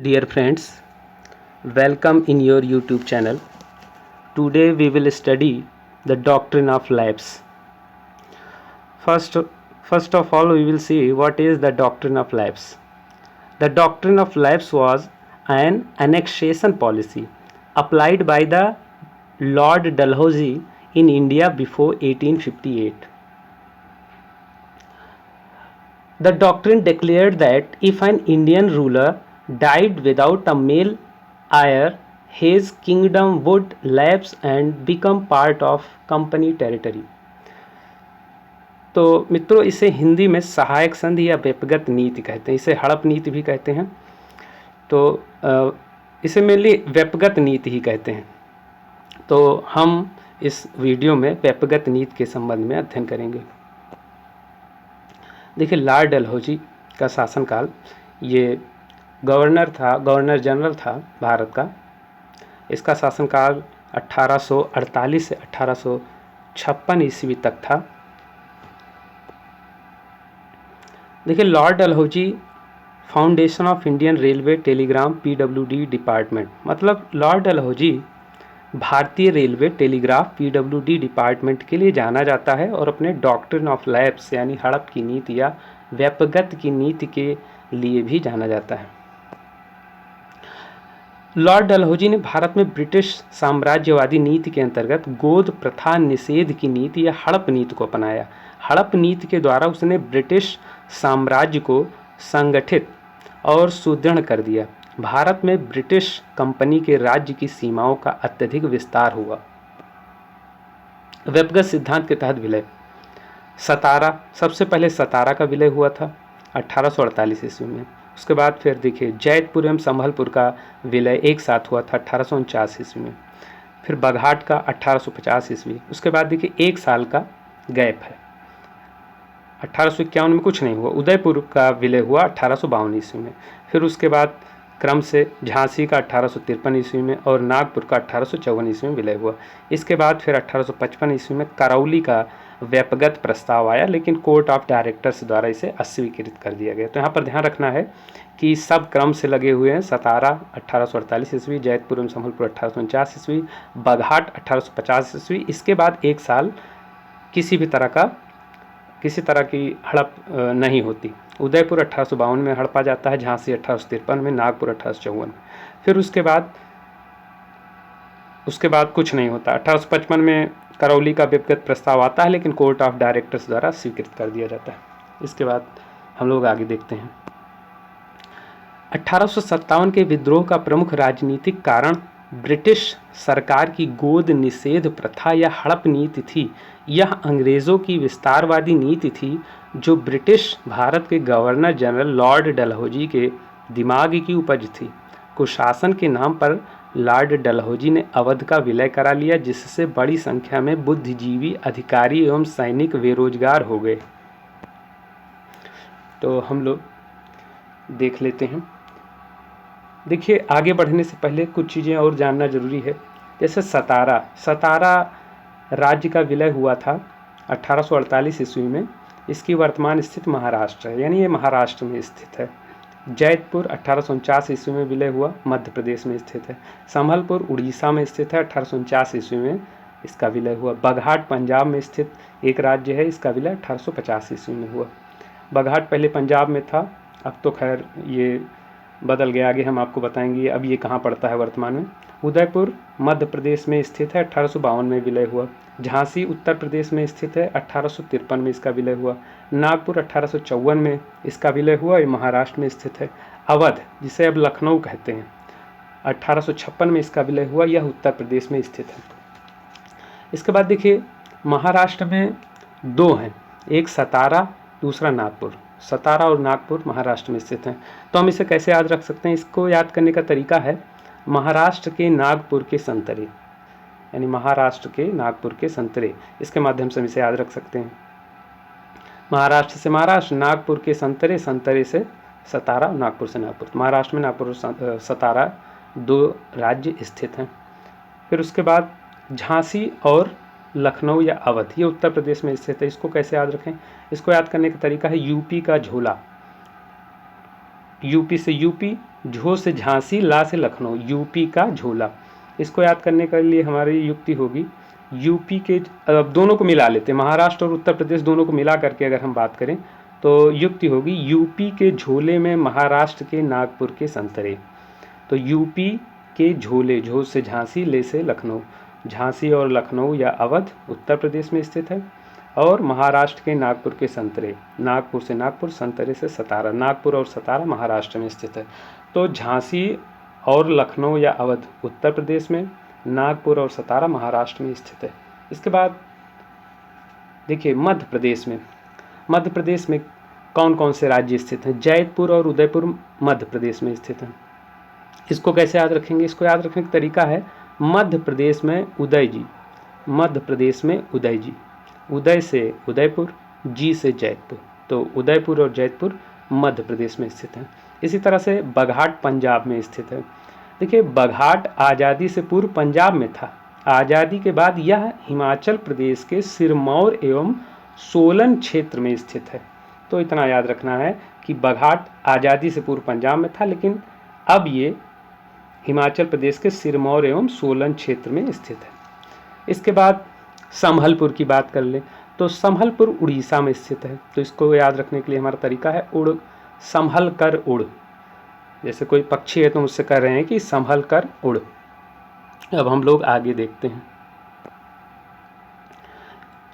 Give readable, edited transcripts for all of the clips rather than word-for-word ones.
Dear friends, welcome in your YouTube channel. Today we will study the doctrine of lapse. First, first of all, we will see what is the doctrine of lapse. The doctrine of lapse was an annexation policy applied by the Lord Dalhousie in India before 1858. The doctrine declared that if an Indian ruler died without a male heir, his kingdom would lapse and become part of company territory. तो मित्रों, इसे हिंदी में सहायक संधि या व्यक्तिगत नीति कहते हैं, इसे हड़प नीति भी कहते हैं। तो इसे मेनली व्यक्तिगत नीति ही कहते हैं। तो हम इस वीडियो में व्यक्तिगत नीति के संबंध में अध्ययन करेंगे। देखिए, लॉर्ड डलहौजी का शासनकाल, ये गवर्नर जनरल था भारत का। इसका शासनकाल 1848 से 1856 ईस्वी तक था। देखिए, Lord Dalhousie foundation of Indian railway Telegram PWD department, मतलब लॉर्ड डलहौजी भारतीय रेलवे टेलीग्राफ पीडब्ल्यूडी डिपार्टमेंट के लिए जाना जाता है और अपने डॉक्ट्रिन ऑफ लैप्स यानी हड़प की नीति या व्यक्तिगत की नीति के लिए भी जाना जाता है। लॉर्ड डलहौजी ने भारत में ब्रिटिश साम्राज्यवादी नीति के अंतर्गत गोद प्रथा निषेध की नीति या हड़प नीति को अपनाया। हड़प नीति के द्वारा उसने ब्रिटिश साम्राज्य को संगठित और सुदृढ़ कर दिया। भारत में ब्रिटिश कंपनी के राज्य की सीमाओं का अत्यधिक विस्तार हुआ। व्यक्तिगत सिद्धांत के तहत विलय, सतारा, सबसे पहले सतारा का विलय हुआ था 1848 ईस्वी में। उसके बाद फिर देखिए जैतपुर एवं संभलपुर का विलय एक साथ हुआ था 1849 ईस्वी में। फिर बघाट का 1850 ईस्वी। उसके बाद देखिए एक साल का गैप है, 1851 में कुछ नहीं हुआ। उदयपुर का विलय हुआ 1852 ईस्वी में। फिर उसके बाद क्रम से झांसी का 1853 ईस्वी में और नागपुर का 1854 ईस्वी में विलय हुआ। इसके बाद फिर 1855 ईस्वी में करौली का व्यक्तिगत प्रस्ताव आया, लेकिन कोर्ट ऑफ डायरेक्टर्स द्वारा इसे अस्वीकृत कर दिया गया। तो यहाँ पर ध्यान रखना है कि सब क्रम से लगे हुए हैं। सतारा 1848 ईस्वी, जैतपुर एवं संभलपुर 1849 ईस्वी, बघाट 1850 ईस्वी। इसके बाद एक साल किसी तरह की हड़प नहीं होती। उदयपुर 1852 में हड़पा जाता है, झांसी 1853 में, नागपुर 1854 में। फिर उसके बाद कुछ नहीं होता। 1855 में करौली का व्यक्तिगत प्रस्ताव आता है, लेकिन कोर्ट ऑफ डायरेक्टर्स द्वारा स्वीकृत कर दिया जाता है। इसके बाद हम लोग आगे देखते हैं। 1857 के विद्रोह का प्रमुख राजनीतिक कारण ब्रिटिश सरकार की गोद निषेध प्रथा या हड़प नीति थी। यह अंग्रेज़ों की विस्तारवादी नीति थी, जो ब्रिटिश भारत के गवर्नर जनरल लॉर्ड डलहौजी के दिमाग की उपज थी। कुशासन के नाम पर लॉर्ड डलहौजी ने अवध का विलय करा लिया, जिससे बड़ी संख्या में बुद्धिजीवी, अधिकारी एवं सैनिक बेरोजगार हो गए। तो हम लोग देख लेते हैं। देखिए, आगे बढ़ने से पहले कुछ चीज़ें और जानना जरूरी है। जैसे सतारा राज्य का विलय हुआ था 1848 ईस्वी में। इसकी वर्तमान स्थिति महाराष्ट्र है, यानी ये महाराष्ट्र में स्थित है। जैतपुर 1849 ईस्वी में विलय हुआ, मध्य प्रदेश में स्थित है। संभलपुर उड़ीसा में स्थित है, 1849 ईस्वी में इसका विलय हुआ। बघाट पंजाब में स्थित एक राज्य है, इसका विलय 1850 ईस्वी में हुआ। बघाट पहले पंजाब में था, अब तो खैर ये बदल गया, आगे हम आपको बताएंगे अब ये कहाँ पड़ता है वर्तमान में। उदयपुर मध्य प्रदेश में स्थित है, 1852 में विलय हुआ। झांसी उत्तर प्रदेश में स्थित है, 1853 में इसका विलय हुआ। नागपुर 1854 में इसका विलय हुआ, ये महाराष्ट्र में स्थित है। अवध, जिसे अब लखनऊ कहते हैं, 1856 में इसका विलय हुआ, यह उत्तर प्रदेश में स्थित है। इसके बाद देखिए, महाराष्ट्र में दो हैं, एक सतारा, दूसरा नागपुर। सतारा और नागपुर महाराष्ट्र में स्थित हैं। तो हम इसे कैसे याद रख सकते हैं? इसको याद करने का तरीका है महाराष्ट्र के नागपुर के संतरे, यानी महाराष्ट्र के नागपुर के संतरे, इसके माध्यम से हम इसे याद रख सकते हैं। महाराष्ट्र से महाराष्ट्र, नागपुर के संतरे, संतरे से सतारा, नागपुर से नागपुर। महाराष्ट्र में नागपुर और सतारा दो राज्य स्थित हैं। फिर उसके बाद झांसी और लखनऊ या अवध, ये उत्तर प्रदेश में स्थित है। इसको कैसे याद रखें? इसको याद करने का तरीका है यूपी का झोला। यूपी से यूपी, झो से झांसी, ला से लखनऊ, यूपी का झोला। इसको याद करने के लिए हमारी युक्ति होगी, यूपी के, अब दोनों को मिला लेते हैं, महाराष्ट्र और उत्तर प्रदेश दोनों को मिला करके अगर हम बात करें तो युक्ति होगी, यूपी के झोले में महाराष्ट्र के नागपुर के संतरे। तो यूपी के झोले, झो से झांसी, ले से लखनऊ, झांसी और लखनऊ या अवध उत्तर प्रदेश में स्थित है, और महाराष्ट्र के नागपुर के संतरे, नागपुर से नागपुर, संतरे से सतारा, नागपुर और सतारा महाराष्ट्र में स्थित है। तो झांसी और लखनऊ या अवध उत्तर प्रदेश में, नागपुर और सतारा महाराष्ट्र में स्थित है। इसके बाद देखिए मध्य प्रदेश में, मध्य प्रदेश में कौन कौन से राज्य स्थित हैं? जैतपुर और उदयपुर मध्य प्रदेश में स्थित हैं। इसको कैसे याद रखेंगे? इसको याद रखने का तरीका है, मध्य प्रदेश में उदय जी, मध्य प्रदेश में उदय जी, उदय से उदयपुर, जी से जैतपुर, तो उदयपुर और जैतपुर मध्य प्रदेश में स्थित हैं। इसी तरह से बघाट पंजाब में स्थित है। देखिए बघाट आज़ादी से पूर्व पंजाब में था, आज़ादी के बाद यह हिमाचल प्रदेश के सिरमौर एवं सोलन क्षेत्र में स्थित है। तो इतना याद रखना है कि बघाट आज़ादी से पूर्व पंजाब में था, लेकिन अब ये हिमाचल प्रदेश के सिरमौर एवं सोलन क्षेत्र में स्थित है। इसके बाद संभलपुर की बात कर लें तो संभलपुर उड़ीसा में स्थित है। तो इसको याद रखने के लिए हमारा तरीका है, उड़ संभल कर उड़, जैसे कोई पक्षी है तो मुझसे कह रहे हैं कि संभल कर उड़। अब हम लोग आगे देखते हैं,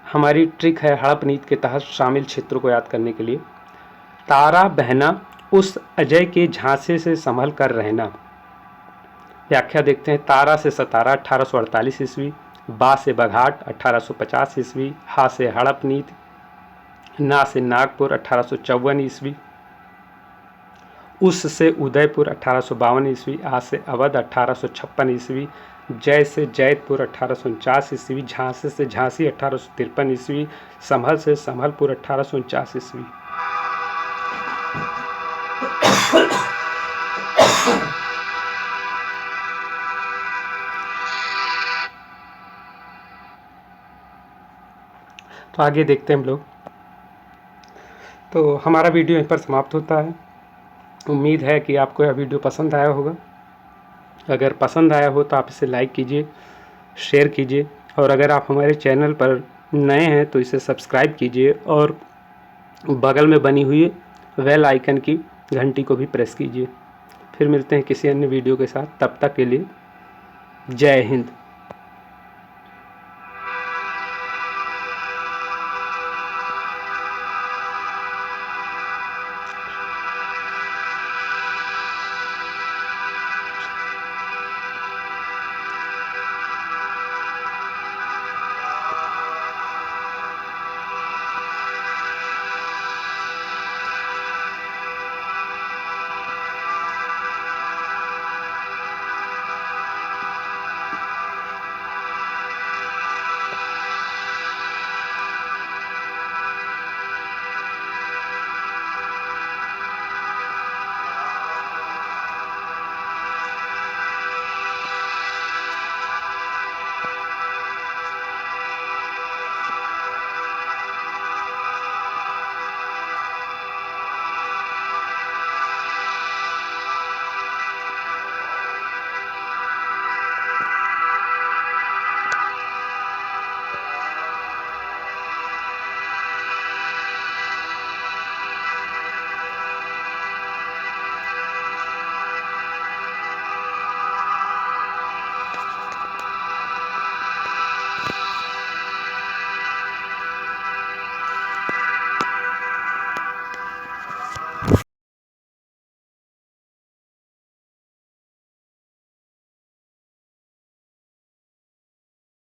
हमारी ट्रिक है हड़प नीति के तहत शामिल क्षेत्रों को याद करने के लिए। तारा बहना उस अजय के झांसे से संभल कर रहना। व्याख्या देखते हैं, तारा से सतारा 1848 ईस्वी, बा से बघाट 1850 ईस्वी, हा से हड़प नीति, ना से नागपुर 1854 ईस्वी, उस से उदयपुर 1852 ईस्वी, आ से अवध 1856 ईस्वी, जय से जैतपुर 1849 ईस्वी, झांसे से झांसी 1853 ईस्वी, संभल से संभलपुर 1849 ईस्वी। तो आगे देखते हैं हम लोग। तो हमारा वीडियो यहीं पर समाप्त होता है। उम्मीद है कि आपको यह वीडियो पसंद आया होगा। अगर पसंद आया हो तो आप इसे लाइक कीजिए, शेयर कीजिए, और अगर आप हमारे चैनल पर नए हैं तो इसे सब्सक्राइब कीजिए और बगल में बनी हुई बेल आइकन की घंटी को भी प्रेस कीजिए। फिर मिलते हैं किसी अन्य वीडियो के साथ, तब तक के लिए जय हिंद।